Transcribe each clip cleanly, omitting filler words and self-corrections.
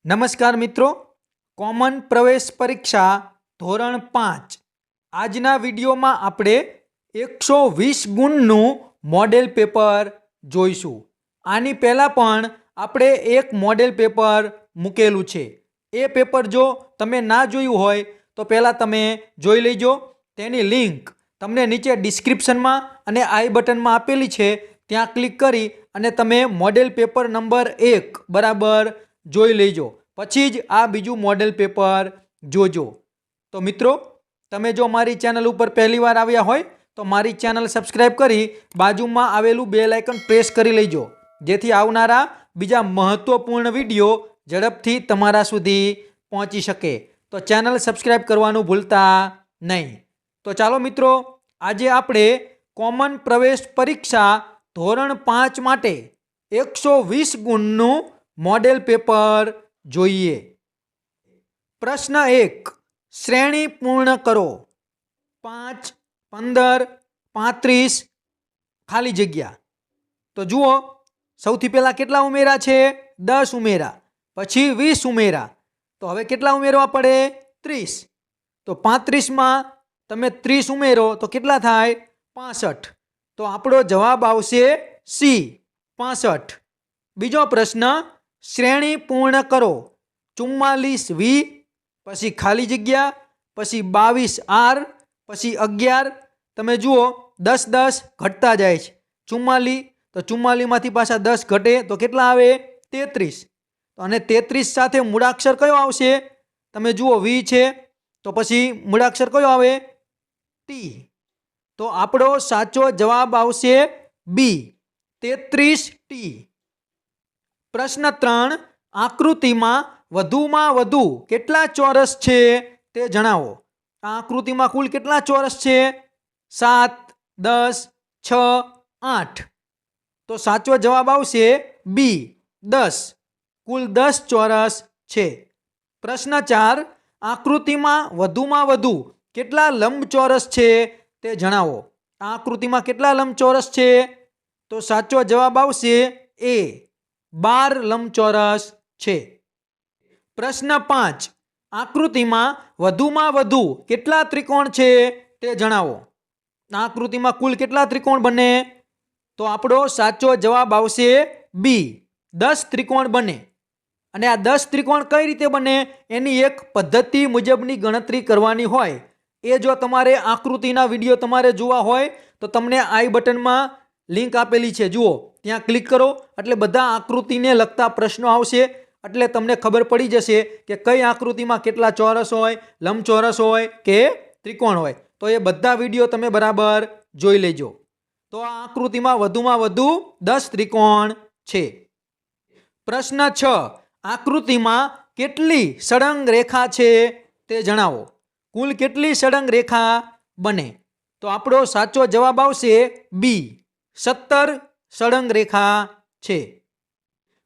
નમસ્કાર મિત્રો, કોમન પ્રવેશ પરીક્ષા ધોરણ 5 આજના વિડીયોમાં આપણે 120 ગુણનું મોડેલ પેપર જોઈશું। આની પહેલાં પણ આપણે એક મોડેલ પેપર મૂકેલું છે। એ પેપર જો તમે ના જોયું હોય તો પહેલાં તમે જોઈ લેજો। તેની લિંક તમને નીચે ડિસ્ક્રિપ્શનમાં અને આઈ બટનમાં આપેલી છે, ત્યાં ક્લિક કરી અને તમે મોડેલ પેપર નંબર 1 બરાબર જોઈ લેજો, પછી જ આ બીજું મોડેલ પેપર જોજો। તો મિત્રો, તમે જો મારી ચેનલ ઉપર પહેલી વાર આવ્યા હોય તો મારી ચેનલ સબસ્ક્રાઈબ કરી બાજુમાં આવેલું બેલ આઇકન પ્રેસ કરી લેજો, જેથી આવનારા બીજા મહત્વપૂર્ણ વિડીયો ઝડપથી તમારા સુધી પહોંચી શકે। તો ચેનલ સબસ્ક્રાઈબ કરવાનું ભૂલતા નહીં। તો ચાલો મિત્રો, આજે આપણે કોમન પ્રવેશ પરીક્ષા ધોરણ 5 માટે 120 ગુણનું મોડેલ પેપર જોઈએ। પ્રશ્ન 1, શ્રેણી પૂર્ણ કરો। 5, 15, 35 ખાલી જગ્યા। તો જુઓ, સૌથી પહેલા કેટલા ઉમેરા છે? 10 ઉમેરા, પછી 20 ઉમેરા, તો હવે કેટલા ઉમેરવા પડે? 30। તો 35માં તમે 30 ઉમેરો તો કેટલા થાય? 65। તો આપણો જવાબ આવશે સી, 65। બીજો પ્રશ્ન, શ્રેણી પૂર્ણ કરો। 44 વી, પછી ખાલી જગ્યા, પછી 22 આર, પછી 11। તમે જુઓ 10 10 ઘટતા જાય છે। 44, તો 44માંથી પાછા 10 ઘટે તો કેટલા આવે? 33। અને 33 સાથે મૂળાક્ષર કયો આવશે? તમે જુઓ વી છે, તો પછી મૂળાક્ષર કયો આવે? ટી। તો આપણો સાચો જવાબ આવશે બી, 33T। પ્રશ્ન 3, આકૃતિમાં વધુમાં વધુ કેટલા ચોરસ છે તે જણાવો। આ આકૃતિમાં કુલ કેટલા ચોરસ છે? 7, 10, 6, 8। તો સાચો જવાબ આવશે બી, 10। કુલ 10 ચોરસ છે। પ્રશ્ન 4, આકૃતિમાં વધુમાં વધુ કેટલા લંબચોરસ છે તે જણાવો। આ આકૃતિમાં કેટલા લંબચોરસ છે? તો સાચો જવાબ આવશે એ, 12 લંબચોરસ છે। પ્રશ્ન 5, આકૃતિમાં વધુમાં વધુ કેટલા ત્રિકોણ છે તે જણાવો। આ આકૃતિમાં કુલ કેટલા ત્રિકોણ બને? તો આપણો સાચો જવાબ આવશે બી, 10 ત્રિકોણ બને। અને આ 10 ત્રિકોણ કઈ રીતે બને એની એક પદ્ધતિ મુજબની ગણતરી કરવાની હોય। એ જો તમારે આકૃતિના વિડીયો તમારે જોવા હોય તો તમને આઈ બટનમાં લિંક આપેલી છે, જુઓ, ત્યાં ક્લિક કરો એટલે બધા આકૃતિને લગતા પ્રશ્નો આવશે, એટલે તમને ખબર પડી જશે કે કઈ આકૃતિમાં કેટલા ચોરસ હોય, લંબચોરસ હોય કે ત્રિકોણ હોય। તો એ બધા વિડીયો તમે બરાબર જોઈ લેજો। તો આ આકૃતિમાં વધુમાં વધુ 10 ત્રિકોણ છે। પ્રશ્ન 6, આકૃતિમાં કેટલી સળંગ રેખા છે તે જણાવો। કુલ કેટલી સળંગ રેખા બને? તો આપણો સાચો જવાબ આવશે બી, 17 સળંગ રેખા છે।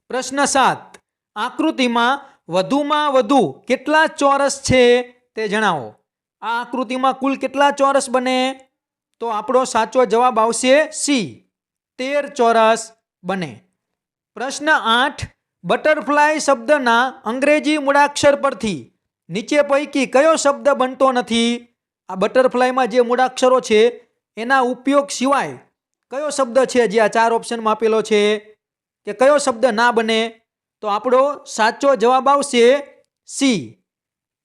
પ્રશ્ન 7, આકૃતિમાં વધુમાં વધુ કેટલા ચોરસ છે તે જણાવો। આ આકૃતિમાં કુલ કેટલા ચોરસ બને? તો આપણો સાચો જવાબ આવશે સી, 13 ચોરસ બને। પ્રશ્ન 8, બટરફ્લાય શબ્દના અંગ્રેજી મૂળાક્ષર પરથી નીચે પૈકી કયો શબ્દ બનતો નથી? આ બટરફ્લાયમાં જે મૂળાક્ષરો છે એના ઉપયોગ સિવાય કયો શબ્દ છે જે આ 4 ઓપ્શનમાં આપેલો છે, કે કયો શબ્દ ના બને? તો આપણો સાચો જવાબ આવશે સી,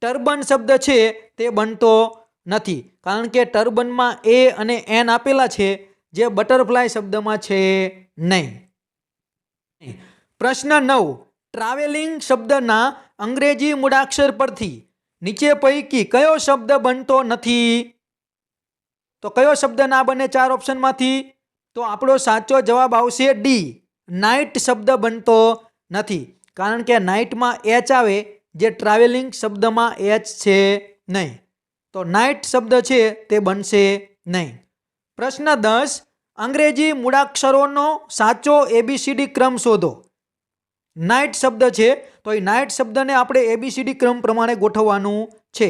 ટર્બન શબ્દ છે તે બનતો નથી, કારણ કે ટર્બનમાં એ અને એન આપેલા છે, જે બટરફ્લાય શબ્દમાં છે નહીં। પ્રશ્ન 9, ટ્રાવેલિંગ શબ્દના અંગ્રેજી મૂળાક્ષર પરથી નીચે પૈકી કયો શબ્દ બનતો નથી? તો કયો શબ્દ ના બને 4 ઓપ્શનમાંથી? તો આપણો સાચો જવાબ આવશે ડી, નાઇટ શબ્દ બનતો નથી, કારણ કે નાઇટમાં એચ આવે, જે ટ્રાવેલિંગ શબ્દમાં એચ છે નહીં। તો નાઇટ શબ્દ છે તે બનશે નહીં। પ્રશ્ન 10, અંગ્રેજી મૂળાક્ષરોનો સાચો એબીસીડી ક્રમ શોધો। નાઇટ શબ્દ છે તો એ નાઇટ શબ્દને આપણે એબીસીડી ક્રમ પ્રમાણે ગોઠવવાનું છે।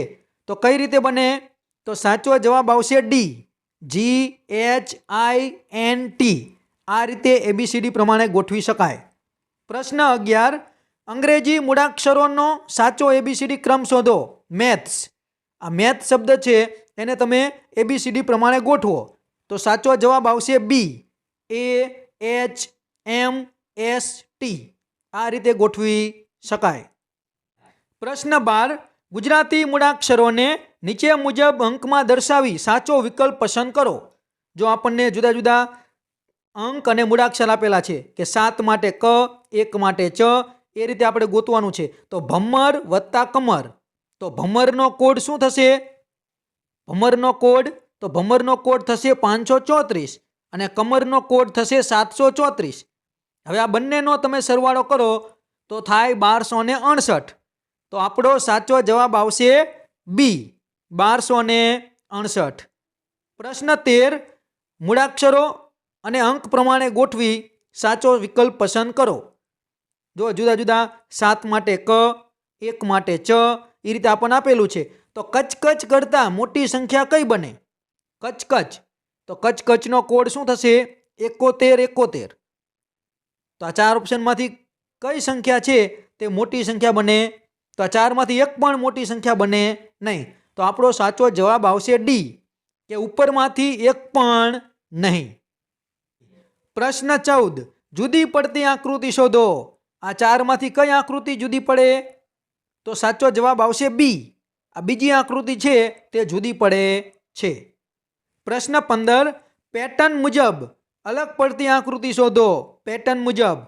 તો કઈ રીતે બને? તો સાચો જવાબ આવશે ડી, GHINT। આ રીતે એબીસીડી પ્રમાણે ગોઠવી શકાય। પ્રશ્ન 11, અંગ્રેજી મૂળાક્ષરોનો સાચો એબીસીડી ક્રમ શોધો. મેથ્સ. આ મેથ શબ્દ છે એને તમે એબીસીડી પ્રમાણે ગોઠવો તો સાચો જવાબ આવશે બી. AHMST. આ રીતે ગોઠવી શકાય. પ્રશ્ન 12. ગુજરાતી મૂળાક્ષરોને નીચે મુજબ અંકમાં દર્શાવી સાચો વિકલ્પ પસંદ કરો. જો આપણને જુદા જુદા અંક અને મૂળાક્ષર આપેલા છે કે 7 માટે ક, 1 માટે ચ, એ રીતે આપણે ગોતવાનું છે. તો ભમર વત્તા કમર, તો ભમરનો કોડ શું થશે? ભમરનો કોડ થશે 534 અને કમરનો કોડ થશે 734. હવે આ બંનેનો તમે સરવાળો કરો તો થાય 1268. તો આપણો સાચો જવાબ આવશે બી, 1268. પ્રશ્ન 13. મૂળાક્ષરો અને અંક પ્રમાણે ગોઠવી સાચો વિકલ્પ પસંદ કરો. જો જુદા જુદા 7 માટે ક, 1 માટે ચ, એ રીતે આપણને આપેલું છે. તો કચકચ કરતાં મોટી સંખ્યા કઈ બને? કચકચ. તો કચકચનો કોડ શું થશે? 71. તો આ 4 ઓપ્શનમાંથી કઈ સંખ્યા છે તે મોટી સંખ્યા બને? તો આ 4માંથી એક પણ મોટી સંખ્યા બને નહીં. તો આપણો સાચો જવાબ આવશે ડી, કે ઉપરમાંથી એક પણ નહીં. પ્રશ્ન 14. જુદી પડતી આકૃતિ શોધો. આ 4માંથી કઈ આકૃતિ જુદી પડે? તો સાચો જવાબ આવશે બી. આ બીજી આકૃતિ છે તે જુદી પડે છે. પ્રશ્ન 15. પેટર્ન મુજબ અલગ પડતી આકૃતિ શોધો. પેટર્ન મુજબ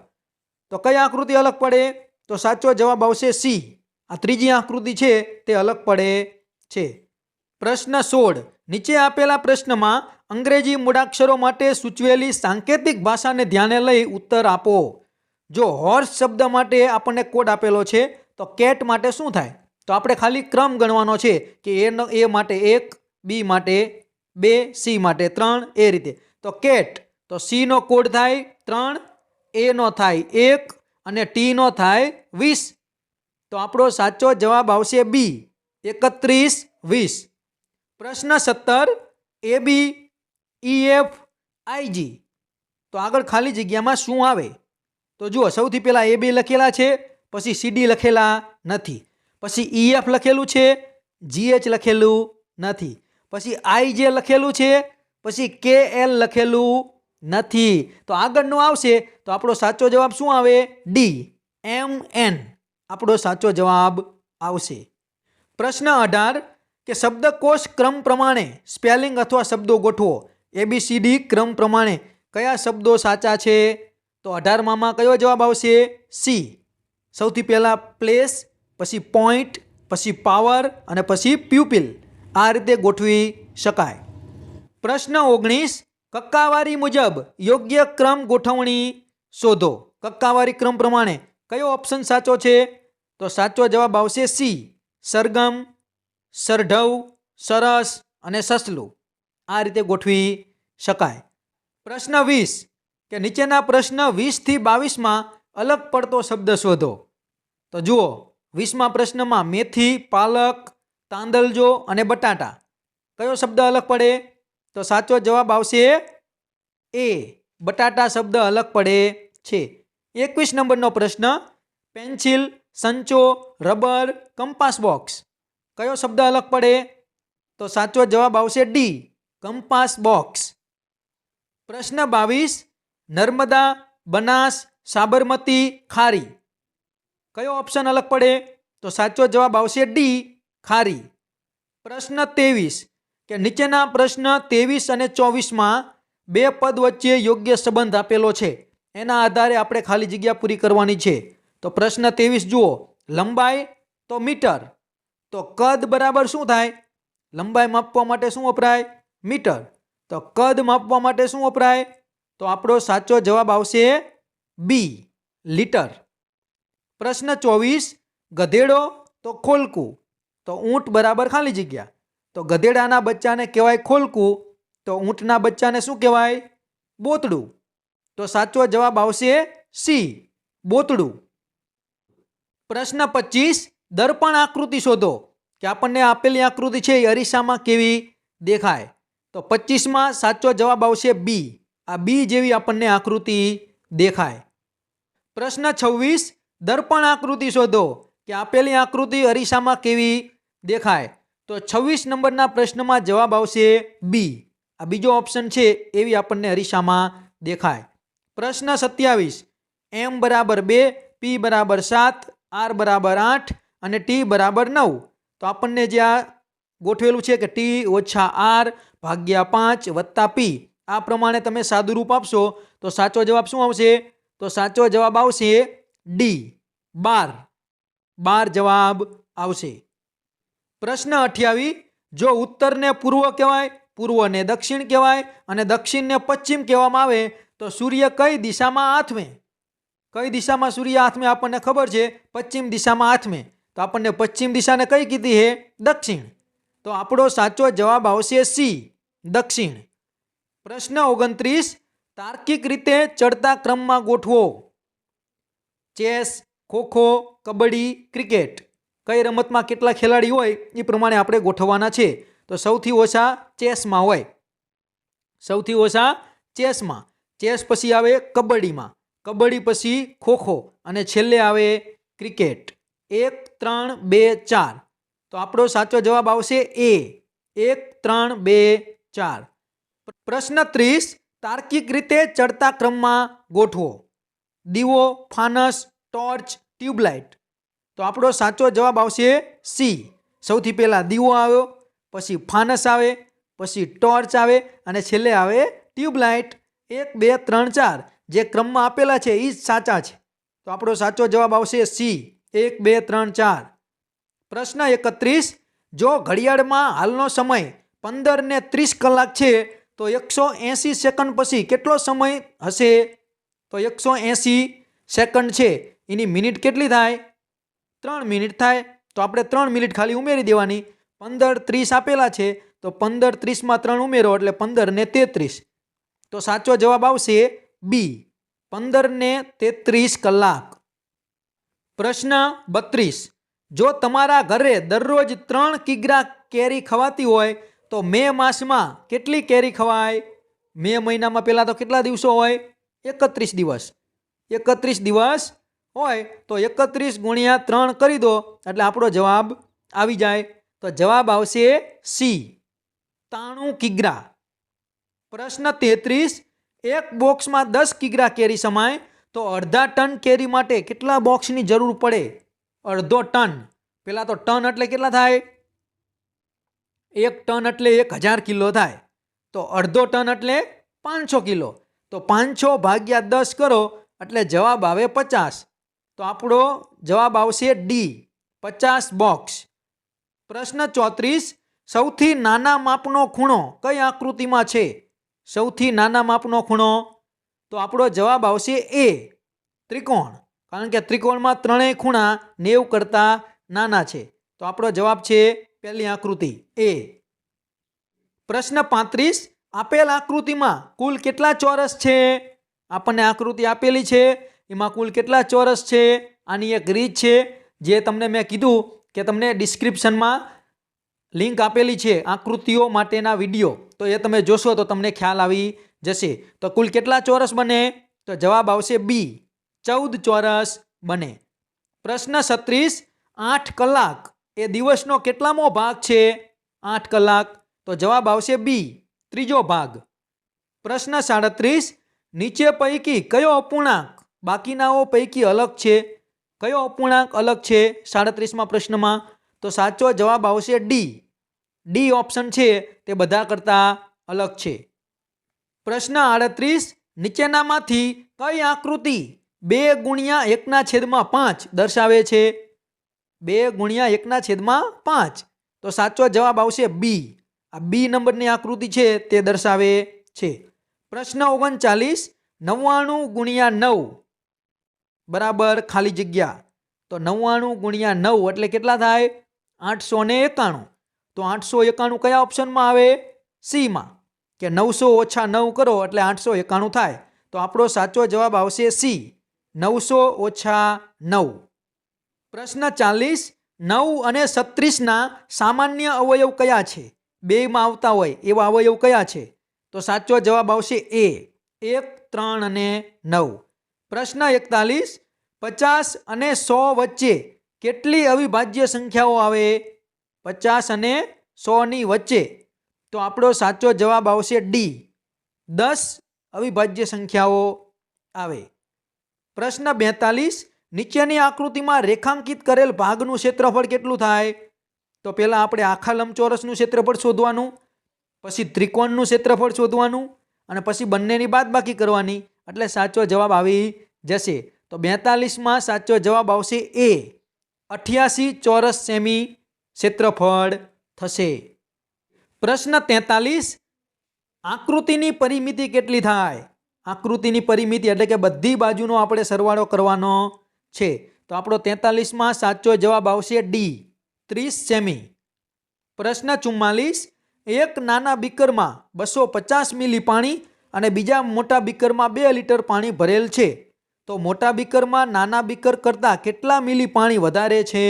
તો કઈ આકૃતિ અલગ પડે? તો સાચો જવાબ આવશે સી. આ ત્રીજી આકૃતિ છે તે અલગ પડે છે. પ્રશ્ન 16. નીચે આપેલા પ્રશ્નમાં અંગ્રેજી મૂળાક્ષરો માટે સૂચવેલી સાંકેતિક ભાષાને ધ્યાને લઈ ઉત્તર આપો. જો હોર્સ શબ્દ માટે આપણને કોડ આપેલો છે તો કેટ માટે શું થાય? તો આપણે ખાલી ક્રમ ગણવાનો છે કે એ માટે 1, બી માટે 2, સી માટે 3, એ રીતે. તો કેટ, તો સી નો કોડ થાય 3, એ નો થાય 1 અને ટી નો થાય 20. તો આપણો સાચો જવાબ આવશે બી, 31, 20. પ્રશ્ન 17. ABEFIG. તો આગળ ખાલી જગ્યામાં શું આવે? તો જુઓ, સૌથી પહેલા AB લખેલા છે, પછી CD લખેલા નથી, પછી EF લખેલું છે, GH લખેલું નથી, પછી IJ લખેલું છે, પછી KL લખેલું નથી. તો આગળનું આવશે તો આપણો સાચો જવાબ શું આવે? D, MN. આપણો સાચો જવાબ આવશે. પ્રશ્ન 18. કે શબ્દકોશ ક્રમ પ્રમાણે સ્પેલિંગ અથવા શબ્દો ગોઠવો. ABCD ક્રમ પ્રમાણે કયા શબ્દો સાચા છે? તો 18માં કયો જવાબ આવશે? સી. સૌથી પહેલા પ્લેસ, પછી પોઈન્ટ, પછી પાવર અને પછી પ્યુપિલ. આ રીતે ગોઠવી શકાય. પ્રશ્ન 19. કક્કાવારી મુજબ યોગ્ય ક્રમ ગોઠવણી શોધો. કક્કાવારી ક્રમ પ્રમાણે કયો ઓપ્શન સાચો છે? તો સાચો જવાબ આવશે સી, સરગમ, સરઢવ, સરસ અને સસલું. આ રીતે ગોઠવી શકાય. પ્રશ્ન 20. કે નીચેના પ્રશ્ન 20 થી 22માં અલગ પડતો શબ્દ શોધો. તો જુઓ, 20મા પ્રશ્નમાં મેથી, પાલક, તાંદલજો અને બટાટા. કયો શબ્દ અલગ પડે? તો સાચો જવાબ આવશે એ, બટાટા શબ્દ અલગ પડે છે. 21 નંબરનો પ્રશ્ન. પેન્સિલ, સંચો, રબર, કંપાસ બોક્સ. કયો શબ્દ અલગ પડે? તો સાચો જવાબ આવશે ડી, કંપાસ બોક્સ. પ્રશ્ન 22. નર્મદા, બનાસ, સાબરમતી, ખારી. કયો ઓપ્શન અલગ પડે? તો સાચો જવાબ આવશે ડી, ખારી. પ્રશ્ન 23. કે નીચેના પ્રશ્ન 23 અને 24માં બે પદ વચ્ચે યોગ્ય સંબંધ આપેલો છે, એના આધારે આપણે ખાલી જગ્યા પૂરી કરવાની છે. તો પ્રશ્ન 23 જુઓ, લંબાઈ તો મીટર, તો કદ બરાબર શું થાય? લંબાઈ માપવા માટે શું વપરાય? મીટર. તો કદ માપવા માટે શું વપરાય? તો આપણો સાચો જવાબ આવશે બી, લીટર. પ્રશ્ન 24. ગધેડો તો ખોલકું, તો ઊંટ બરાબર ખાલી જગ્યા. તો ગધેડાના બચ્ચાને કહેવાય ખોલકું, તો ઊંટના બચ્ચાને શું કહેવાય? બોતડું. તો સાચો જવાબ આવશે સી, બોતડું. પ્રશ્ન 25. દર્પણ આકૃતિ શોધો. કે આપણને આપેલી આકૃતિ છે એ અરીસામાં કેવી દેખાય? તો 25માં સાચો જવાબ આવશે બી. આ બી જેવી આપણને આકૃતિ દેખાય. પ્રશ્ન 26. દર્પણ આકૃતિ શોધો કે આપેલી આકૃતિ અરીસામાં કેવી દેખાય. તો 26 નંબરના પ્રશ્નમાં જવાબ આવશે બી. આ બીજો ઓપ્શન છે એવી આપણને અરીસામાં દેખાય. પ્રશ્ન 27 m બરાબર 2, p બરાબર 7, r બરાબર 8 અને t બરાબર 9. તો આપણને જે આ ગોઠવેલું છે કે t ઓછા r ભાગ્યા 5 વત્તા p, આ પ્રમાણે તમે સાદું રૂપ આપશો તો સાચો જવાબ શું આવશે? તો સાચો જવાબ આવશે ડી 12 જવાબ આવશે. પ્રશ્ન 28 જો ઉત્તરને પૂર્વ કહેવાય, પૂર્વને દક્ષિણ કહેવાય અને દક્ષિણને પશ્ચિમ કહેવામાં આવે તો સૂર્ય કઈ દિશામાં આથમે? કઈ દિશામાં સૂર્ય આથમે આપણને ખબર છે, પશ્ચિમ દિશામાં આથમે. તો આપણને પશ્ચિમ દિશાને કઈ કીધી છે? દક્ષિણ. તો આપણો સાચો જવાબ આવશે સી દક્ષિણ. પ્રશ્ન 29 તાર્કિક રીતે ચડતા ક્રમમાં ગોઠવો. ચેસ, ખોખો, કબડ્ડી, ક્રિકેટ કઈ રમતમાં કેટલા ખેલાડી હોય એ પ્રમાણે આપણે ગોઠવવાના છે. તો સૌથી ઓછા ચેસમાં હોય, સૌથી ઓછા ચેસમાં. ચેસ પછી આવે કબડ્ડીમાં, કબડ્ડી પછી ખોખો અને છેલ્લે આવે ક્રિકેટ. 1 3 2 4. તો આપણો સાચો જવાબ આવશે એ 1 3 2 4. પ્રશ્ન 30 તાર્કિક રીતે ચડતા ક્રમમાં ગોઠવો. દીવો, ફાનસ, ટોર્ચ, ટ્યુબલાઇટ. તો આપણો સાચો જવાબ આવશે સી. સૌથી પહેલા દીવો આવ્યો, પછી ફાનસ આવે, પછી ટોર્ચ આવે અને છેલ્લે આવે ટ્યુબલાઇટ. 1 2 3 4 જે ક્રમમાં આપેલા છે એ જ સાચા છે. તો આપણો સાચો જવાબ આવશે સી 1 2 3 4. પ્રશ્ન 31 જો ઘડિયાળમાં હાલનો સમય 15 ને 30 કલાક છે તો 180 સેકન્ડ પછી કેટલો સમય હશે? તો 180 સેકન્ડ છે એની મિનિટ કેટલી થાય? 3 મિનિટ થાય. તો આપણે 3 મિનિટ ખાલી ઉમેરી દેવાની. 15 30 આપેલા છે તો 15 30માં 3 ઉમેરો એટલે 15 ને 33. તો સાચો જવાબ આવશે બી 15 ને 33 કલાક. પ્રશ્ન 32 જો તમારા ઘરે દરરોજ 3 કિગ્રા કેરી ખવાતી હોય તો મે માસમાં કેટલી કેરી ખવાય? મે મહિનામાં પહેલાં તો કેટલા દિવસો હોય? 31 દિવસ. 31 દિવસ હોય તો 31 ગુણ્યા 3 કરી દો એટલે આપણો જવાબ આવી જાય. તો જવાબ આવશે સી 93 કિગ્રા. પ્રશ્ન 33 એક બોક્સમાં 10 કિગ્રા કેરી સમાય તો અડધા ટન કેરી માટે કેટલા બોક્સની જરૂર પડે? અડધો ટન. પહેલાં તો ટન એટલે કેટલા થાય? 1 ટન એટલે 1000 કિલો થાય. તો અડધો ટન એટલે 500 કિલો. તો 500 ભાગ્યા 10 કરો એટલે જવાબ આવે 50. તો આપણો જવાબ આવશે ડી 50 બોક્સ. પ્રશ્ન 34 સૌથી નાના માપનો ખૂણો કઈ આકૃતિમાં છે? સૌથી નાના માપનો ખૂણો તો આપણો જવાબ આવશે એ ત્રિકોણ. કારણ કે ત્રિકોણમાં ત્રણેય ખૂણા 90 કરતાં નાના છે. તો આપણો જવાબ છે પહેલી આકૃતિ એ. પ્રશ્ન 35 આપેલ આકૃતિમાં કુલ કેટલા ચોરસ છે? આપણને આકૃતિ આપેલી છે એમાં કુલ કેટલા ચોરસ છે? આની એક રીત છે જે તમને મેં કીધું કે તમને ડિસ્ક્રિપ્શનમાં લિંક આપેલી છે આકૃતિઓ માટેના વિડીયો, તો એ તમે જોશો તો તમને ખ્યાલ આવી જશે. તો કુલ કેટલા ચોરસ બને? તો જવાબ આવશે બી 14 ચોરસ બને. પ્રશ્ન 36 8 કલાક એ દિવસનો કેટલામો ભાગ છે? 8 કલાક. તો જવાબ આવશે બી ત્રીજો ભાગ. પ્રશ્ન 37 નીચે પૈકી કયો અપૂર્ણાંક બાકીનાઓ પૈકી અલગ છે? કયો અપૂર્ણાંક અલગ છે 37મા પ્રશ્નમાં? તો સાચો જવાબ આવશે ડી ઓપ્શન છે તે બધા કરતાં અલગ છે. પ્રશ્ન 38 નીચેનામાંથી કઈ આકૃતિ 2 ગુણ્યા 1/5 દર્શાવે છે? 2 ગુણ્યા 1/5. તો સાચો જવાબ આવશે બી. આ બી નંબરની આકૃતિ છે તે દર્શાવે છે. પ્રશ્ન 39 99 ગુણ્યા 9 બરાબર ખાલી જગ્યા. તો 99 ગુણ્યા 9 એટલે કેટલા થાય? 891. તો 891 કયા ઓપ્શનમાં આવે? સીમાં. કે 900 ઓછા 9 કરો એટલે 891 થાય. તો આપણો સાચો જવાબ આવશે સી 900 ઓછા 9. પ્રશ્ન 40 9 અને 36ના સામાન્ય અવયવ કયા છે? બેમાં આવતા હોય એવા અવયવ કયા છે? તો સાચો જવાબ આવશે એ 1 3 અને 9. પ્રશ્ન 41 50 અને 100 વચ્ચે કેટલી અવિભાજ્ય સંખ્યાઓ આવે? 50 અને 100 ની વચ્ચે. તો આપણો સાચો જવાબ આવશે ડી, 10 અવિભાજ્ય સંખ્યાઓ આવે. પ્રશ્ન 42, નીચેની આકૃતિમાં રેખાંકિત કરેલ ભાગનું ક્ષેત્રફળ કેટલું થાય? તો પહેલા આપણે આખા લંબચોરસનું ક્ષેત્રફળ શોધવાનું, પછી ત્રિકોણનું ક્ષેત્રફળ શોધવાનું અને પછી બંનેની બાદબાકી કરવાની, એટલે સાચો જવાબ આવી જશે. તો 42માં સાચો જવાબ આવશે એ, 88 ચોરસ સેમી ક્ષેત્રફળ થશે. પ્રશ્ન 43, આકૃતિની પરિમિતિ કેટલી થાય? આકૃતિની પરિમિતિ એટલે કે બધી બાજુનો આપણે સરવાળો કરવાનો છે. તો આપણો 43માં સાચો જવાબ આવશે ડી, 30 સેમી. પ્રશ્ન 44, એક નાના બીકરમાં 250 મિલી પાણી અને બીજા મોટા બીકરમાં 2 લીટર પાણી ભરેલ છે. તો મોટા બીકરમાં નાના બીકર કરતાં કેટલા મિલી પાણી વધારે છે?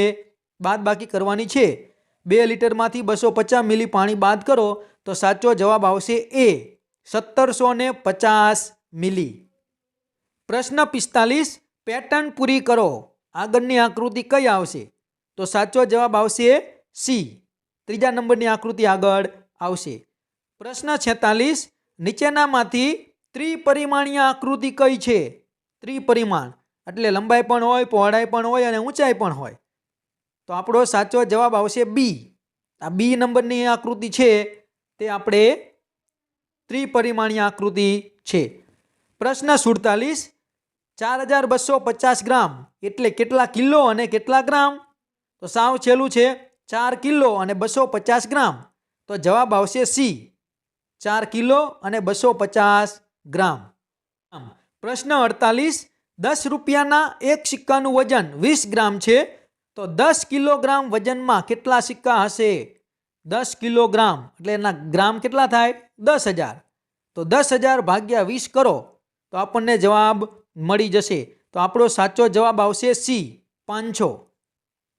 બાદબાકી કરવાની છે. 2 લીટરમાંથી 250 મિલી પાણી બાદ કરો તો સાચો જવાબ આવશે એ, 1750 મિલી. પ્રશ્ન 45, પેટર્ન પૂરી કરો. આગળની આકૃતિ કઈ આવશે? તો સાચો જવાબ આવશે સી, ત્રીજા નંબરની આકૃતિ આગળ આવશે. પ્રશ્ન 46, નીચેનામાંથી ત્રિપરિમાણીય આકૃતિ કઈ છે? ત્રિપરિમાણ એટલે લંબાઈ પણ હોય, પહોળાઈ પણ હોય અને ઊંચાઈ પણ હોય. તો આપણો સાચો જવાબ આવશે બી. આ બી નંબરની આકૃતિ છે તે આપણે ત્રિપરિમાણીય આકૃતિ છે. પ્રશ્ન 47, 4250 ગ્રામ એટલે કેટલા કિલો અને કેટલા ગ્રામ? તો સાવ છેલ્લું છે, 4 કિલો અને 250 ગ્રામ. તો જવાબ આવશે સી, 4 કિલો અને 250 ગ્રામ. પ્રશ્ન 48, 10 રૂપિયાના એક સિક્કાનું વજન 20 ગ્રામ છે. તો 10 કિલોગ્રામ વજનમાં કેટલા સિક્કા હશે? 10 કિલોગ્રામ એટલે એના ગ્રામ કેટલા થાય? 10,000. તો 10,000 ભાગ્યા 20 કરો તો આપણને જવાબ મળી જશે. તો આપણો સાચો જવાબ આવશે સી, 500.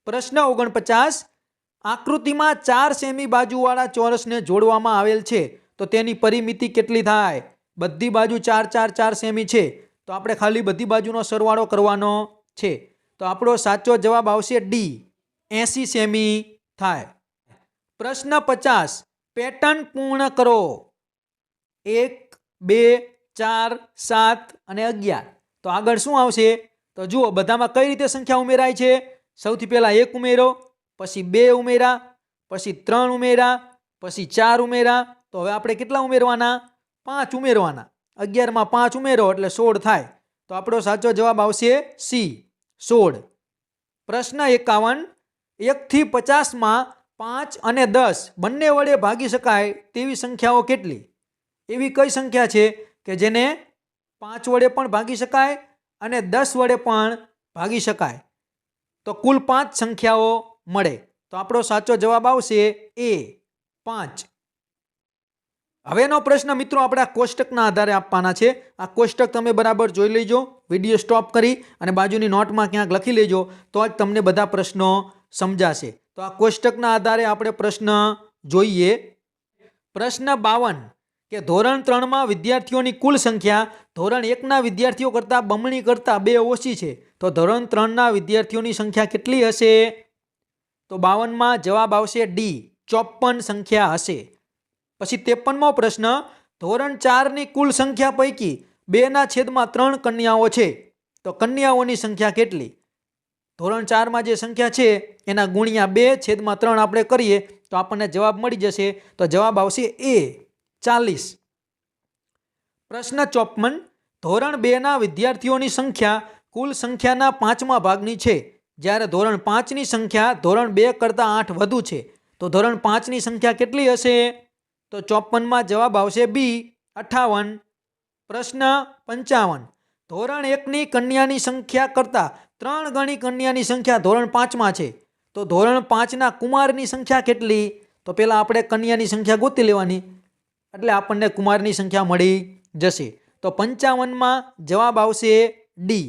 પ્રશ્ન 49, આકૃતિમાં 4 સેમી બાજુવાળા ચોરસને જોડવામાં આવેલ છે. તો તેની પરિમિતિ કેટલી થાય? બધી બાજુ 4 4 4 સેમી છે. તો આપણે ખાલી બધી બાજુનો સરવાળો કરવાનો છે. તો આપણો સાચો જવાબ આવશે ડી, 80 સેમી થાય. પ્રશ્ન 50, પેટર્ન પૂર્ણ કરો. 1 2 4 7 અને 11. તો આગળ શું આવશે? તો જુઓ બધામાં કઈ રીતે સંખ્યા ઉમેરાય છે. સૌથી પહેલા 1 ઉમેરો, પછી 2 ઉમેરા, પછી 3 ઉમેરા, પછી 4 ઉમેરા. તો હવે આપણે કેટલા ઉમેરવાના? 5 ઉમેરવાના. 11માં 5 ઉમેરો એટલે 16 થાય. તો આપણો સાચો જવાબ આવશે સી, 16. પ્રશ્ન 51, 1 થી 50માં 5 અને 10 બંને વડે ભાગી શકાય તેવી સંખ્યાઓ કેટલી? એવી કઈ સંખ્યા છે કે જેને 5 વડે પણ ભાગી શકાય અને 10 વડે પણ ભાગી શકાય? તો કુલ 5 સંખ્યાઓ મળે. તો આપણો સાચો જવાબ આવશે એ, 5. હવેનો પ્રશ્ન મિત્રો આપણે આ કોષ્ટકના આધારે આપવાના છે. આ કોષ્ટક તમે બરાબર જોઈ લેજો, વિડીયો સ્ટોપ કરી અને બાજુની નોટમાં ક્યાંક લખી લેજો, તો જ તમને બધા પ્રશ્નો સમજાશે. તો આ કોષ્ટકના આધારે આપણે પ્રશ્ન જોઈએ. પ્રશ્ન 52, કે ધોરણ 3માં વિદ્યાર્થીઓની કુલ સંખ્યા ધોરણ 1ના વિદ્યાર્થીઓ કરતાં બમણી કરતાં 2 ઓછી છે. તો ધોરણ 3ના વિદ્યાર્થીઓની સંખ્યા કેટલી હશે? તો 52માં જવાબ આવશે ડી, 54 સંખ્યા હશે. પછી 53મો પ્રશ્ન, ધોરણ 4ની કુલ સંખ્યા પૈકી 2/3 કન્યાઓ છે. તો કન્યાઓની સંખ્યા કેટલી? ધોરણ 4માં જે સંખ્યા છે એના ગુણ્યા 2/3 આપણે કરીએ તો આપણને જવાબ મળી જશે. તો જવાબ આવશે એ, 40. પ્રશ્ન 54, ધોરણ 2ના વિદ્યાર્થીઓની સંખ્યા કુલ સંખ્યાના 5મા ભાગની છે, જ્યારે ધોરણ 5ની સંખ્યા ધોરણ 2 કરતાં 8 વધુ છે. તો ધોરણ 5ની સંખ્યા કેટલી હશે? તો 54માં જવાબ આવશે બી, 58. પ્રશ્ન 55, ધોરણ 1ની કન્યાની સંખ્યા કરતાં 3 ગણી કન્યાની સંખ્યા ધોરણ 5માં છે. તો ધોરણ 5ના કુમારની સંખ્યા કેટલી? તો પહેલાં આપણે કન્યાની સંખ્યા ગોતી લેવાની એટલે આપણને કુમારની સંખ્યા મળી જશે. તો 55માં જવાબ આવશે ડી,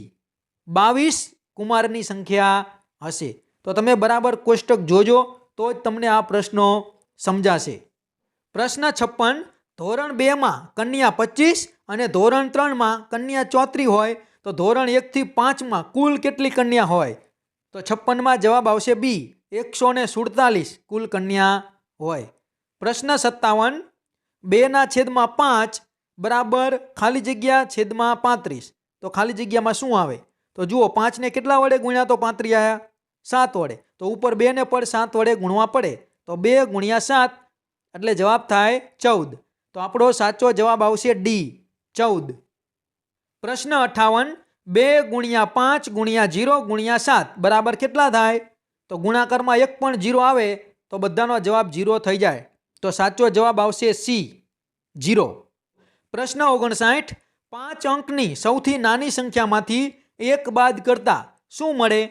22 કુમારની સંખ્યા હશે. તો તમે બરાબર કોષ્ટક જોજો તો જ તમને આ પ્રશ્નો સમજાશે. પ્રશ્ન 56, ધોરણ 2માં કન્યા 25 અને ધોરણ 3માં કન્યા 34 હોય તો ધોરણ 1 થી 5માં કુલ કેટલી કન્યા હોય? તો 56માં જવાબ આવશે બી, 147 કુલ કન્યા હોય. પ્રશ્ન 57, 2/5 બરાબર ખાલી જગ્યા છેદમાં 35. તો ખાલી જગ્યામાં શું આવે? તો જુઓ 5ને કેટલા વડે ગુણ્યા તો 35 આવ્યા? 7 વડે. તો ઉપર 2 ને પણ 7 વડે ગુણવા પડે, તો 2 ગુણ્યા 7 એટલે જવાબ થાય 14. તો આપણો સાચો જવાબ આવશે ડી, 14. પ્રશ્ન 58, 2 ગુણ્યા 5 ગુણ્યા 0 ગુણ્યા 7 બરાબર કેટલા થાય? તો ગુણાકારમાં એક પણ 0 આવે તો બધાનો જવાબ 0 થઈ જાય. તો સાચો જવાબ આવશે સી, 0. પ્રશ્ન 59, 5 અંકની સૌથી નાની સંખ્યામાંથી 1 બાદ કરતા શું મળે?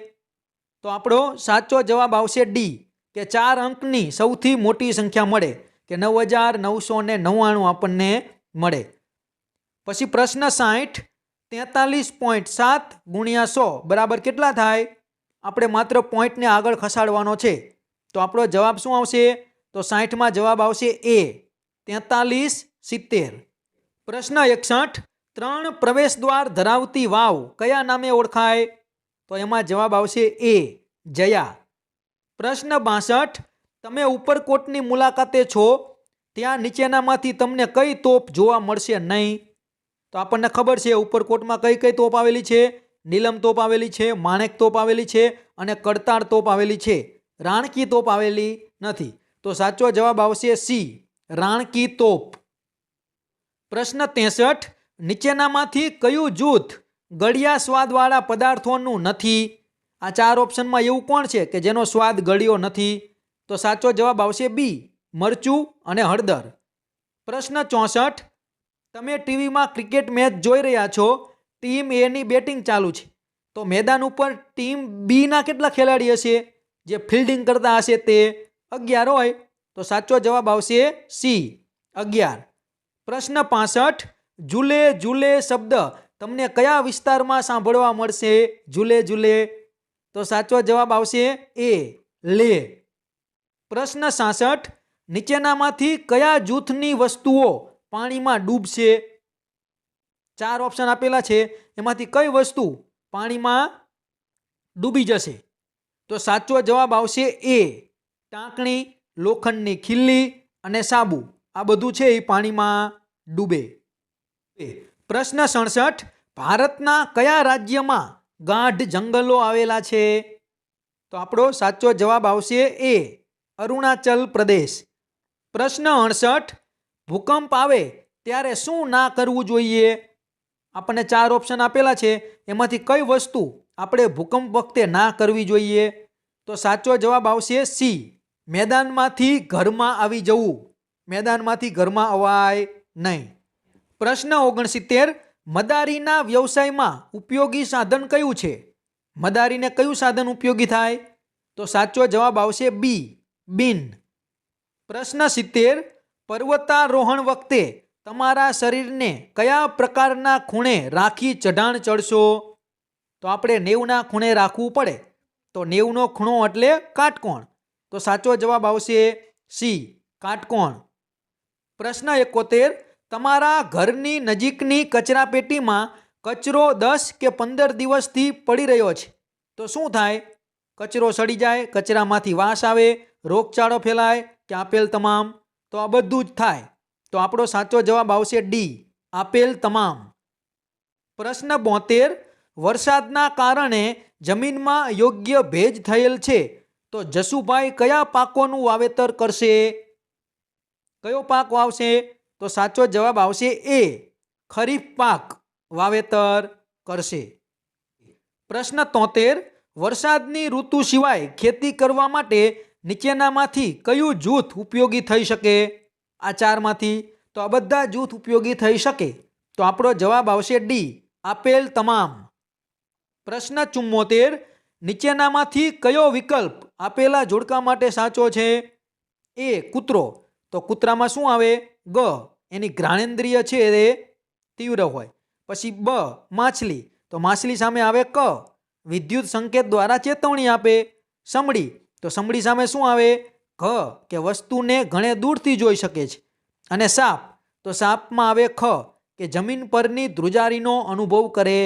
તો આપણો સાચો જવાબ આવશે ડી, કે 4 અંકની સૌથી મોટી સંખ્યા મળે, કે 9999 આપણને મળે. પછી પ્રશ્ન 60, 43.7 ગુણ્યા 100 બરાબર કેટલા થાય? આપણે માત્ર પોઈન્ટને આગળ ખસાડવાનો છે. તો આપણો જવાબ શું આવશે? તો 60માં જવાબ આવશે એ, 4370. પ્રશ્ન 61, 3 પ્રવેશ દ્વાર ધરાવતી વાવ કયા નામે ઓળખાય? તો એમાં જવાબ આવશે એ, જયા. પ્રશ્ન 62, તમે ઉપરકોટની મુલાકાતે છો, ત્યાં નીચેનામાંથી તમને કઈ તોપ જોવા મળશે નહીં? તો આપણને ખબર છે ઉપરકોટમાં કઈ કઈ તોપ આવેલી છે? નીલમ તોપ આવેલી છે, માણેક તોપ આવેલી છે અને કડતાળ તોપ આવેલી છે. રાણકી તોપ આવેલી નથી. તો સાચો જવાબ આવશે સી, રાણકી તોપ. પ્રશ્ન 63, નીચેનામાંથી કયું જૂથ ગળ્યા સ્વાદવાળા પદાર્થોનું નથી? આ 4 ઓપ્શનમાં એવું કોણ છે કે જેનો સ્વાદ ગળ્યો નથી? તો સાચો જવાબ આવશે બી, મરચું અને હળદર. પ્રશ્ન 64, તમે ટીવીમાં ક્રિકેટ મેચ જોઈ રહ્યા છો, ટીમ એ ની બેટિંગ ચાલુ છે, તો મેદાન ઉપર ટીમ બી ના કેટલા ખેલાડી હશે? જે ફિલ્ડિંગ કરતા હશે તે 11 હોય. તો સાચો જવાબ આવશે સી, 11. પ્રશ્ન 65, ઝૂલે ઝૂલે શબ્દ તમને કયા વિસ્તારમાં સાંભળવા મળશે? ઝૂલે ઝૂલે. તો સાચો જવાબ આવશે એ, લે. પ્રશ્ન 66, નીચેનામાંથી કયા જૂથની વસ્તુઓ પાણીમાં ડૂબશે? 4 ઓપ્શન આપેલા છે, એમાંથી કઈ વસ્તુ પાણીમાં ડૂબી જશે? તો સાચો જવાબ આવશે એ, ટાંકણી, લોખંડની ખીલ્લી અને સાબુ. આ બધું છે એ પાણીમાં ડૂબે. પ્રશ્ન 67, ભારતના કયા રાજ્યમાં ગાઢ જંગલો આવેલા છે? તો આપણો સાચો જવાબ આવશે એ, અરુણાચલ પ્રદેશ. પ્રશ્ન 68, ભૂકંપ આવે ત્યારે શું ના કરવું જોઈએ? આપણને 4 ઓપ્શન આપેલા છે, એમાંથી કઈ વસ્તુ આપણે ભૂકંપ વખતે ના કરવી જોઈએ? તો સાચો જવાબ આવશે સી, મેદાનમાંથી ઘરમાં આવી જવું. મેદાનમાંથી ઘરમાં અવાય નહીં. પ્રશ્ન 69, મદારીના વ્યવસાયમાં ઉપયોગી સાધન કયું છે? મદારીને કયું સાધન ઉપયોગી થાય? તો સાચો જવાબ આવશે બી, બીન. પ્રશ્ન 70, પર્વતારોહણ વખતે તમારા શરીરને કયા પ્રકારના ખૂણે રાખી ચઢાણ ચડશો? તો આપણે 90ના ખૂણે રાખવું પડે. તો 90નો ખૂણો એટલે કાટકોણ. તો સાચો જવાબ આવશે સી, કાટકોણ. પ્રશ્ન 71, તમારા ઘરની નજીકની કચરાપેટીમાં કચરો 10 કે 15 દિવસથી પડી રહ્યો છે, તો શું થાય? કચરો સડી જાય, કચરામાંથી વાસ આવે, રોગચાળો ફેલાય કે આપેલ તમામ? તો આ બધું જ થાય. તો આપણો સાચો જવાબ આવશે ડી, આપેલ તમામ. પ્રશ્ન 72, વરસાદના કારણે જમીનમાં યોગ્ય ભેજ થયેલ છે, તો જસુભાઈ કયા પાકોનું વાવેતર કરશે? કયો પાક વાવશે? તો સાચો જવાબ આવશે એ, ખરીફ પાક વાવેતર કરશે. પ્રશ્ન 73, વરસાદની ઋતુ સિવાય ખેતી કરવા માટે નીચેનામાંથી કયું જૂથ ઉપયોગી થઈ શકે? આ 4માંથી. તો આ બધા જૂથ ઉપયોગી થઈ શકે. તો આપણો જવાબ આવશે ડી, આપેલ તમામ. પ્રશ્ન 74, નીચેનામાંથી કયો વિકલ્પ આપેલા જોડકા માટે સાચો છે? એ, કૂતરો. તો કૂતરામાં શું આવે? ગ, એની ઘ્રાણેન્દ્રિય છે એ તીવ્ર હોય. પછી બ, માછલી. તો માછલી સામે આવે ક, વિદ્યુત સંકેત દ્વારા ચેતવણી આપે. સમડી. તો સમડી સામે શું આવે? ઘ, કે વસ્તુને ઘણે દૂરથી જોઈ શકે છે. અને સાપ. તો સાપમાં આવે ખ, કે જમીન પરની ધ્રુજારીનો અનુભવ કરે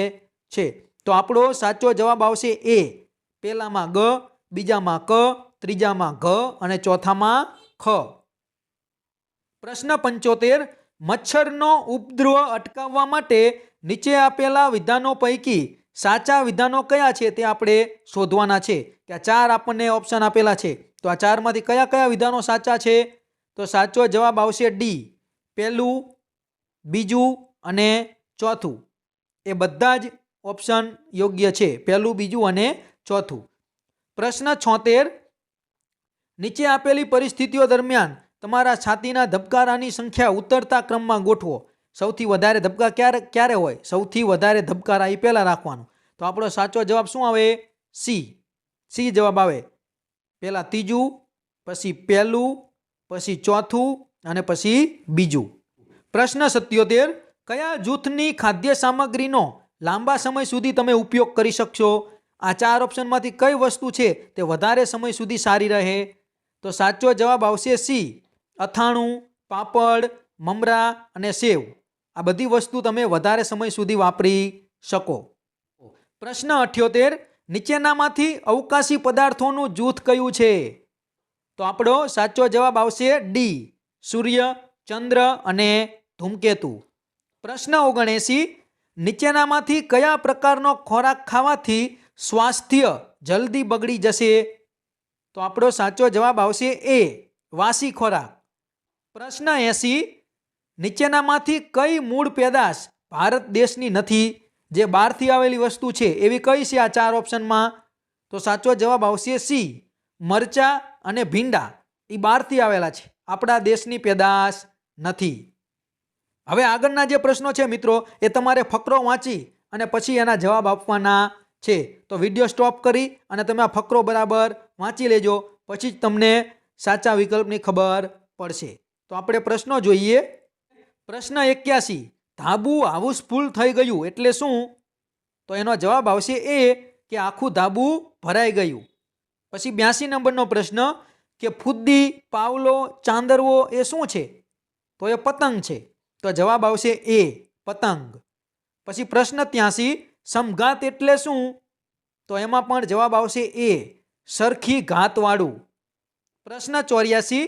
છે. તો આપણો સાચો જવાબ આવશે એ. પહેલામાં ગ, બીજામાં ક, ત્રીજામાં ઘ અને ચોથામાં ખ. પ્રશ્ન 75. મચ્છરનો ઉપદ્રવ અટકાવવા માટે નીચે આપેલા વિધાનો પૈકી સાચા વિધાનો કયા છે તે આપણે શોધવાના છે. કે આ 4 આપણને ઓપ્શન આપેલા છે. તો આ 4માંથી કયા કયા વિધાનો સાચા છે? તો સાચો જવાબ આવશે ડી. પહેલું, બીજું અને ચોથું. એ બધા જ ઓપ્શન યોગ્ય છે. પહેલું, બીજું અને ચોથું. પ્રશ્ન 76. નીચે આપેલી પરિસ્થિતિઓ દરમિયાન તમારા છાતીના ધબકારાની સંખ્યા ઉતરતા ક્રમમાં ગોઠવો. સૌથી વધારે ધબકા ક્યારે હોય? સૌથી વધારે ધબકારા એ પહેલાં રાખવાનું. તો આપણો સાચો જવાબ શું આવે? સી. સી જવાબ આવે. પહેલાં ત્રીજું, પછી પહેલું, પછી ચોથું અને પછી બીજું. પ્રશ્ન 77. કયા જૂથની ખાદ્ય સામગ્રીનો લાંબા સમય સુધી તમે ઉપયોગ કરી શકશો? આ 4 ઓપ્શનમાંથી કઈ વસ્તુ છે તે વધારે સમય સુધી સારી રહે? તો સાચો જવાબ આવશે સી. અથાણું, પાપડ, મમરા અને સેવ. આ બધી વસ્તુ તમે વધારે સમય સુધી વાપરી શકો. પ્રશ્ન 78. નીચેનામાંથી અવકાશી પદાર્થોનું જૂથ કયું છે? તો આપણો સાચો જવાબ આવશે ડી. સૂર્ય, ચંદ્ર અને ધૂમકેતુ. પ્રશ્ન 79. નીચેનામાંથી કયા પ્રકારનો ખોરાક ખાવાથી સ્વાસ્થ્ય જલ્દી બગડી જશે? તો આપણો સાચો જવાબ આવશે એ. વાસી ખોરાક. પ્રશ્ન 80. નીચેનામાંથી કઈ મૂળ પેદાશ ભારત દેશની નથી? જે બહારથી આવેલી વસ્તુ છે એવી કઈ છે આ 4 ઓપ્શનમાં? તો સાચો જવાબ આવશે સી. મરચા અને ભીંડા એ બહારથી આવેલા છે, આપણા દેશની પેદાશ નથી. હવે આગળના જે પ્રશ્નો છે મિત્રો એ તમારે ફકરો વાંચી અને પછી એના જવાબ આપવાના છે. તો વિડીયો સ્ટોપ કરી અને તમે આ ફકરો બરાબર વાંચી લેજો, પછી જ તમને સાચા વિકલ્પની ખબર પડશે. તો આપણે પ્રશ્નો જોઈએ. પ્રશ્ન 81. ધાબુ હાઉસફુલ થઈ ગયું એટલે શું? તો એનો જવાબ આવશે એ કે આખું ધાબુ ભરાઈ ગયું. પછી 82 નંબરનો પ્રશ્ન કે ફુદ્દી, પાવલો, ચાંદરવો એ શું છે? તો એ પતંગ છે. તો જવાબ આવશે એ પતંગ. પછી પ્રશ્ન 83. સમઘાત એટલે શું? તો એમાં પણ જવાબ આવશે એ સરખી ઘાતવાળું. પ્રશ્ન 84.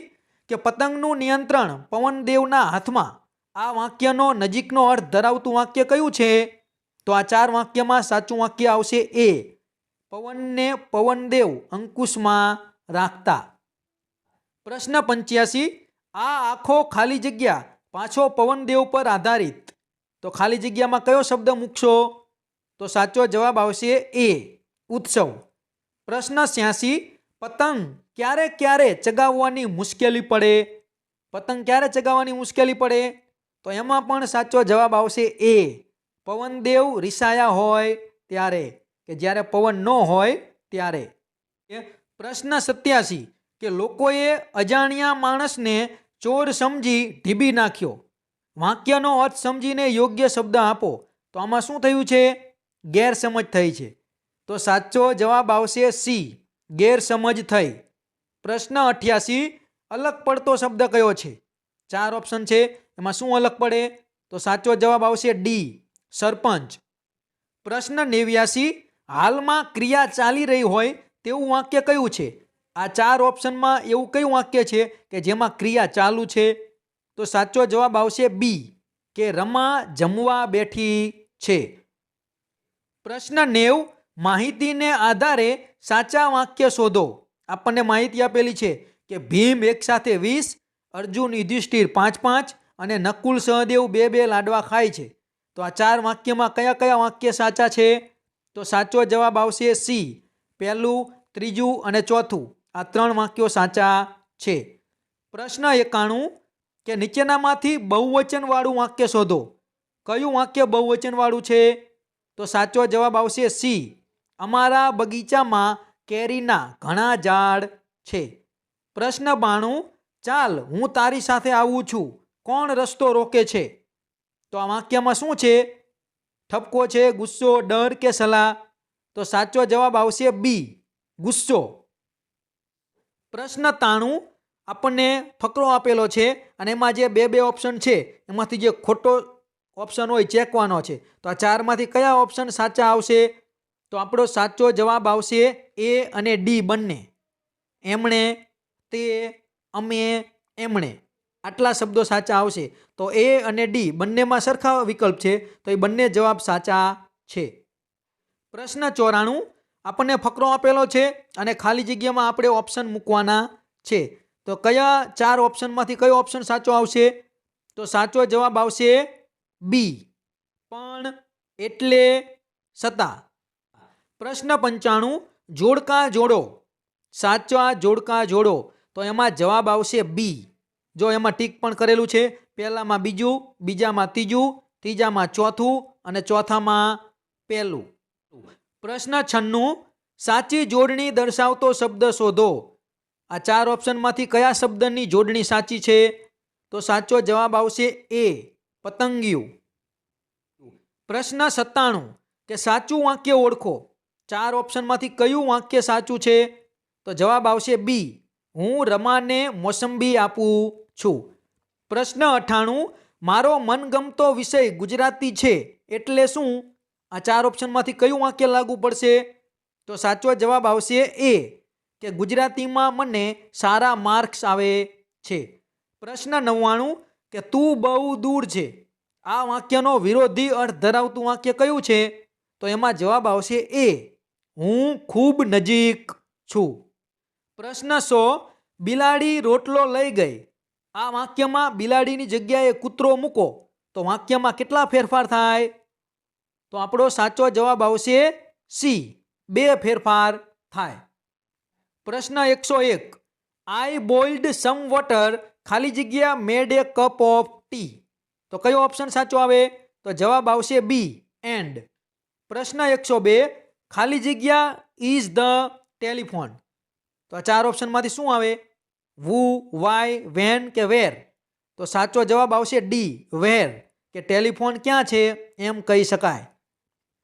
કે પતંગનું નિયંત્રણ પવનદેવના હાથમાં. આ વાક્યનો નજીકનો અર્થ ધરાવતું વાક્ય કયું છે? તો આ 4 વાક્યમાં સાચું વાક્ય આવશે એ પવનને પવનદેવ અંકુશમાં રાખતા. પ્રશ્ન 85. આ આખો ખાલી જગ્યા પાછો પવનદેવ પર આધારિત. તો ખાલી જગ્યામાં કયો શબ્દ મૂકશો? તો સાચો જવાબ આવશે એ ઉત્સવ. પ્રશ્ન 86. પતંગ ક્યારે ક્યારે ચગાવવાની મુશ્કેલી પડે? પતંગ ક્યારે ચગાવવાની મુશ્કેલી પડે? તો એમાં પણ સાચો જવાબ આવશે એ પવનદેવ રિસાયા હોય ત્યારે, કે જ્યારે પવન ન હોય ત્યારે. પ્રશ્ન 87. કે લોકોએ અજાણ્યા માણસને ચોર સમજી ઢીબી નાખ્યો. વાક્યનો અર્થ સમજીને યોગ્ય શબ્દ આપો. તો આમાં શું થયું છે? ગેરસમજ થઈ છે. તો સાચો જવાબ આવશે સી ગેરસમજ થઈ. પ્રશ્ન 88. અલગ પડતો શબ્દ કયો છે? 4 ઓપ્શન છે, એમાં શું અલગ પડે? તો સાચો જવાબ આવશે ડી સરપંચ. પ્રશ્ન 89. હાલમાં ક્રિયા ચાલી રહી હોય તેવું વાક્ય કયું છે? આ 4 ઓપ્શનમાં એવું કયું વાક્ય છે કે જેમાં ક્રિયા ચાલુ છે? તો સાચો જવાબ આવશે બી કે રમા જમવા બેઠી છે. પ્રશ્ન 90. માહિતીને આધારે સાચા વાક્ય શોધો. આપણને માહિતી આપેલી છે કે ભીમ એકસાથે 20, અર્જુન યુધિષ્ઠિર 5-5 અને નકુલ સહદેવ 2-2 લાડવા ખાય છે. તો આ 4 વાક્યમાં કયા કયા વાક્ય સાચા છે? તો સાચો જવાબ આવશે સી પહેલું, ત્રીજું અને ચોથું. આ 3 વાક્યો સાચા છે. પ્રશ્ન 91. કે નીચેનામાંથી બહુવચનવાળું વાક્ય શોધો. કયું વાક્ય બહુવચનવાળું છે? તો સાચો જવાબ આવશે સી અમારા બગીચામાં કેરીના ઘણા ઝાડ છે. પ્રશ્ન 92. ચાલ હું તારી સાથે આવું છું, કોણ રસ્તો રોકે છે? તો આ વાક્યમાં શું છે? ઠપકો છે, ગુસ્સો, ડર કે સલાહ? તો સાચો જવાબ આવશે બી ગુસ્સો. પ્રશ્ન 93. આપણને ફકરો આપેલો છે અને એમાં જે 2 ઓપ્શન છે એમાંથી જે ખોટો ઓપ્શન હોય ચેકવાનો છે. તો આ ચારમાંથી કયા ઓપ્શન સાચા આવશે? તો આપણો સાચો જવાબ આવશે એ અને ડી બંને. એમણે, તે, અમે, એમણે, આટલા શબ્દો સાચા આવશે. તો એ અને ડી બંનેમાં સરખા વિકલ્પ છે, તો એ બંને જવાબ સાચા છે. પ્રશ્ન 94, આપણને ફકરો આપેલો છે અને ખાલી જગ્યામાં આપણે ઓપ્શન મૂકવાના છે. તો કયા ચાર ઓપ્શનમાંથી કયો ઓપ્શન સાચો આવશે? તો સાચો જવાબ આવશે બી, પણ, એટલે, છતાં. પ્રશ્ન 95, જોડકા જોડો, સાચા જોડકા જોડો. તો એમાં જવાબ આવશે બી. જો એમાં ટીક પણ કરેલું છે. પહેલામાં બીજું, બીજામાં ત્રીજું, ત્રીજામાં ચોથું અને ચોથામાં પહેલું. પ્રશ્ન 96, સાચી જોડણી દર્શાવતો શબ્દ શોધો. આ ચાર ઓપ્શનમાંથી કયા શબ્દની જોડણી સાચી છે? તો સાચો જવાબ આવશે એ, પતંગિયું. પ્રશ્ન 97, કે સાચું વાક્ય ઓળખો. ચાર ઓપ્શનમાંથી કયું વાક્ય સાચું છે? તો જવાબ આવશે બી, હું રમાને મોસંબી આપું છું. પ્રશ્ન 98, મારો મનગમતો વિષય ગુજરાતી છે એટલે શું? આ ચાર ઓપ્શનમાંથી કયું વાક્ય લાગુ પડશે? તો સાચો જવાબ આવશે એ, કે ગુજરાતીમાં મને સારા માર્ક્સ આવે છે. પ્રશ્ન 99, કે તું બહુ દૂર છે. આ વાક્યનો વિરોધી અર્થ ધરાવતું વાક્ય કયું છે? તો એમાં જવાબ આવશે એ, હું ખૂબ નજીક છું. પ્રશ્ન 100, બિલાડી રોટલો લઈ ગઈ. આ વાક્યમાં બિલાડીની જગ્યાએ કૂતરો મૂકો તો વાક્યમાં કેટલા ફેરફાર થાય? તો આપણો સાચો જવાબ આવશે સી, 2 ફેરફાર થાય. પ્રશ્ન 101, આઈ બોઇલ્ડ સમ વોટર ખાલી જગ્યા મેડ એ કપ ઓફ ટી. તો કયો ઓપ્શન સાચો આવે? તો જવાબ આવશે બી, એન્ડ. પ્રશ્ન 102, ખાલી જગ્યા ઇઝ ધ ટેલિફોન. તો આ ચાર ઓપ્શનમાંથી શું આવે? વુ, વાય, વેન કે વેર? તો સાચો જવાબ આવશે ડી, વેર, કે ટેલિફોન ક્યાં છે એમ કહી શકાય.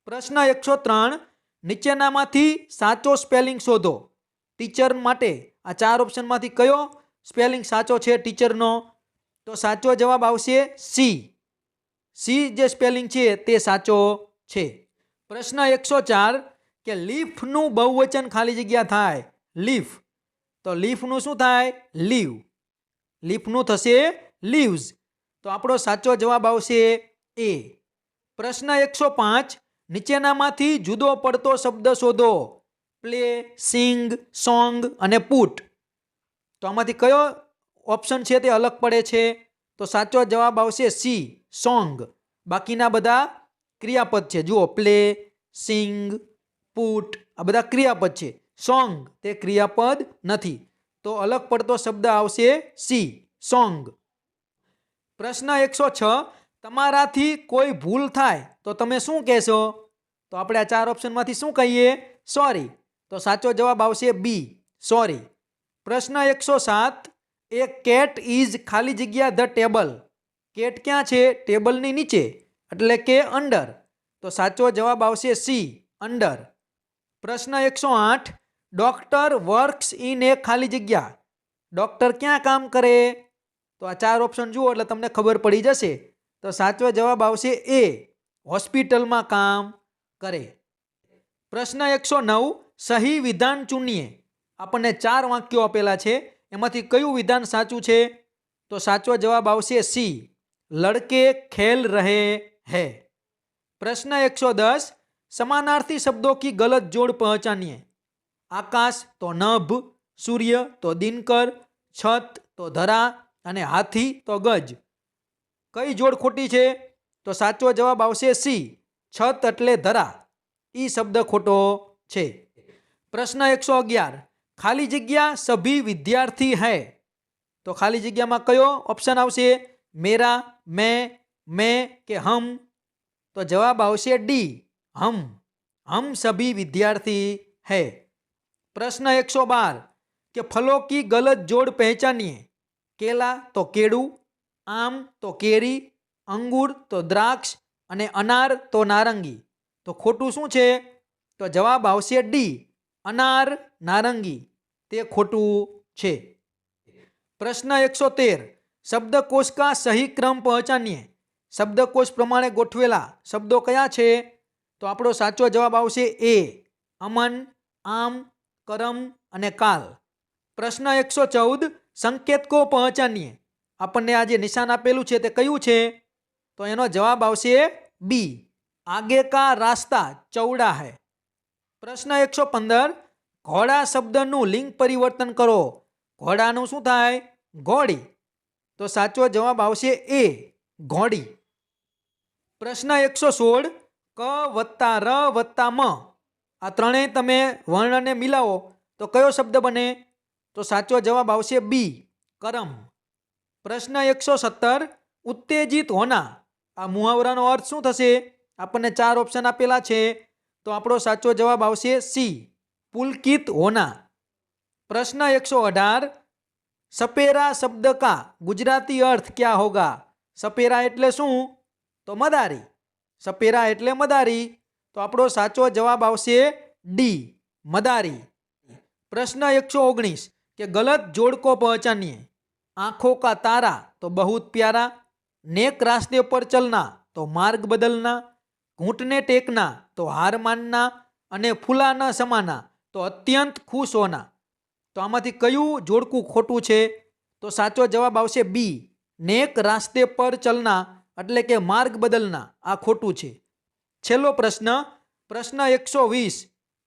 પ્રશ્ન 103, નીચેનામાંથી સાચો સ્પેલિંગ શોધો. ટીચર માટે આ ચાર ઓપ્શનમાંથી કયો સ્પેલિંગ સાચો છે ટીચરનો? તો સાચો જવાબ આવશે સી. સી જે સ્પેલિંગ છે તે સાચો છે. પ્રશ્ન 104, કે લીફનું બહુવચન ખાલી જગ્યા થાય. લીફ. તો લીફનું શું થાય? લીવ. લીફનું થશે લીવ્સ. તો આપણો સાચો જવાબ આવશે એ. પ્રશ્ન 105, નીચેનામાંથી જુદો પડતો શબ્દ શોધો. પ્લે, સિંગ, સોંગ અને પુટ. તો આમાંથી કયો ઓપ્શન છે તે અલગ પડે છે? તો સાચો જવાબ આવશે સી, સોંગ. બાકીના બધા ક્રિયાપદ છે. જુઓ, પ્લે, સિંગ, પુટ આ બધા ક્રિયાપદ છે. સોંગ તે ક્રિયાપદ નથી. તો અલગ પડતો શબ્દ આવશે સી, સોંગ. પ્રશ્ન 106, તમારાથી કોઈ ભૂલ થાય તો તમે શું કહેશો? તો આપણે આ ચાર ઓપ્શનમાંથી શું કહીએ? સોરી. તો સાચો જવાબ આવશે બી, સોરી. પ્રશ્ન 107, એ કેટ ઇઝ ખાલી જગ્યા ધ ટેબલ. કેટ ક્યાં છે? ટેબલની નીચે, એટલે કે અંડર. તો સાચો જવાબ આવશે સી, અંડર. પ્રશ્ન 108, ડોક્ટર વર્ક્સ ઇન એ ખાલી જગ્યા. ડોક્ટર ક્યાં કામ કરે? તો આ ચાર ઓપ્શન જુઓ એટલે તમને ખબર પડી જશે. તો સાચો જવાબ આવશે એ, હોસ્પિટલમાં કામ કરે. પ્રશ્ન 109, સહી વિધાન ચૂનીએ. આપણને ચાર વાક્યો આપેલા છે, એમાંથી કયું વિધાન સાચું છે? તો સાચો જવાબ આવશે સી, લડકે ખેલ રહે હૈ. प्रश्न 110, समानार्थी शब्दों की गलत जोड़ पहचानिए. आकाश तो नभ, सूर्य तो दिनकर, छत तो धरा અને હાથી તો ગજ. કઈ જોડ ખોટી છે? તો સાચો જવાબ આવશે સી, છત એટલે ધરા. ઈ શબ્દ ખોટો છે. પ્રશ્ન 111, ખાલી જગ્યા સભી વિદ્યાર્થી હૈ. તો ખાલી જગ્યામાં કયો ઓપ્શન આવશે? મેરા, મેં કે હમ? તો જવાબ આવશે ડી, હમ. हम सभी विद्यार्थी है. प्रश्न 112, कि फलों की गलत जोड़ पहचानिए. केला तो केड़ू, आम तो केरी, अंगूर तो द्राक्ष અને અનાર તો નારંગી. તો ખોટું શું છે? તો જવાબ આવશે ડી, અનાર નારંગી. તે ખોટું છે. प्रश्न 113, शब्दकोश का सही क्रम पहचानिए. શબ્દકોશ પ્રમાણે ગોઠવેલા શબ્દો કયા છે? તો આપણો સાચો જવાબ આવશે એ, અમન, આમ, કરમ અને કાલ. પ્રશ્ન 114, સંકેત કો પહચાનીએ. આપણને આ જે નિશાન આપેલું છે તે કયું છે? તો એનો જવાબ આવશે બી, આગે કા રાસ્તા ચૌડા હૈ. પ્રશ્ન 115, ઘોડા શબ્દનું લિંગ પરિવર્તન કરો. ઘોડાનું શું થાય? ઘોડી. તો સાચો જવાબ આવશે એ, ઘોડી. પ્રશ્ન 116, ક વત્તા ર વત્તા મ, આ ત્રણેય તમે વર્ણને મિલાવો તો કયો શબ્દ બને? તો સાચો જવાબ આવશે બી, કરમ. પ્રશ્ન 117, ઉત્તેજિત હોના, આ મુહાવરાનો અર્થ શું થશે? આપણને 4 ઓપ્શન આપેલા છે, તો આપણો સાચો જવાબ આવશે સી, પુલકિત હોના. પ્રશ્ન 118, સપેરા શબ્દ કા ગુજરાતી અર્થ ક્યા હોગા? સપેરા એટલે શું? તો મદારી. સપેરા એટલે મદારી. તો આપણો સાચો જવાબ આવશે ડી, મદારી. પ્રશ્ન 119, કે ગલત જોડ કો પહચાનિए. आंखों का तारा तो बहुत प्यारा, नेक रास्ते पर चलना तो मार्ग बदलना, घूंटने टेकना तो हार मानना અને ફૂલા ન સમાના તો અત્યંત ખુશ હોના. તો આમાંથી કયું જોડકું ખોટું છે? તો સાચો જવાબ આવશે બી, નેક રાસ્તે પર ચલના એટલે કે માર્ગ બદલના, આ ખોટું છે. છેલ્લો પ્રશ્ન, પ્રશ્ન 120,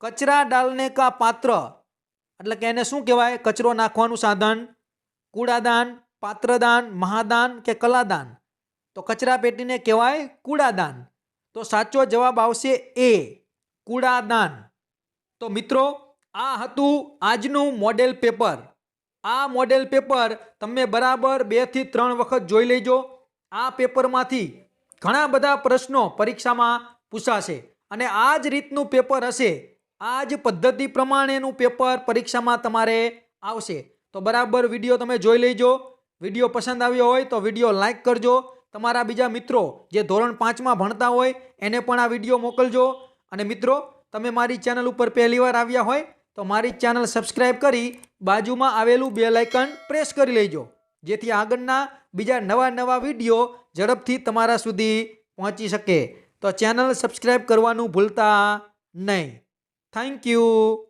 કચરા ડાલને કા પાત્ર એટલે કે એને શું કહેવાય? કચરો નાખવાનું સાધન. કૂડાદાન, પાત્રદાન, મહાદાન કે કલાદાન? તો કચરા પેટીને કહેવાય કૂડાદાન. તો સાચો જવાબ આવશે એ, કૂડાદાન. તો મિત્રો, આ હતું આજનું મોડેલ પેપર. આ મોડેલ પેપર તમે બરાબર 2 થી 3 વખત જોઈ લેજો. આ પેપરમાંથી ઘણા બધા પ્રશ્નો પરીક્ષામાં પૂછાશે અને આ જ રીતનું પેપર હશે. આ જ પદ્ધતિ પ્રમાણેનું પેપર પરીક્ષામાં તમારે આવશે. તો બરાબર વિડીયો તમે જોઈ લેજો. વિડીયો પસંદ આવ્યો હોય તો વિડીયો લાઈક કરજો. તમારા બીજા મિત્રો જે ધોરણ 5માં ભણતા હોય એને પણ આ વિડીયો મોકલજો. અને મિત્રો, તમે મારી ચેનલ ઉપર પહેલીવાર આવ્યા હોય તો મારી ચેનલ સબસ્ક્રાઈબ કરી બાજુમાં આવેલું બેલ આઇકન પ્રેસ કરી લેજો, જેથી આગળના બીજા નવા વિડીયો ઝડપથી તમારા સુધી પહોંચી શકે. તો ચેનલ સબસ્ક્રાઈબ કરવાનું ભૂલતા નહીં. Thank you.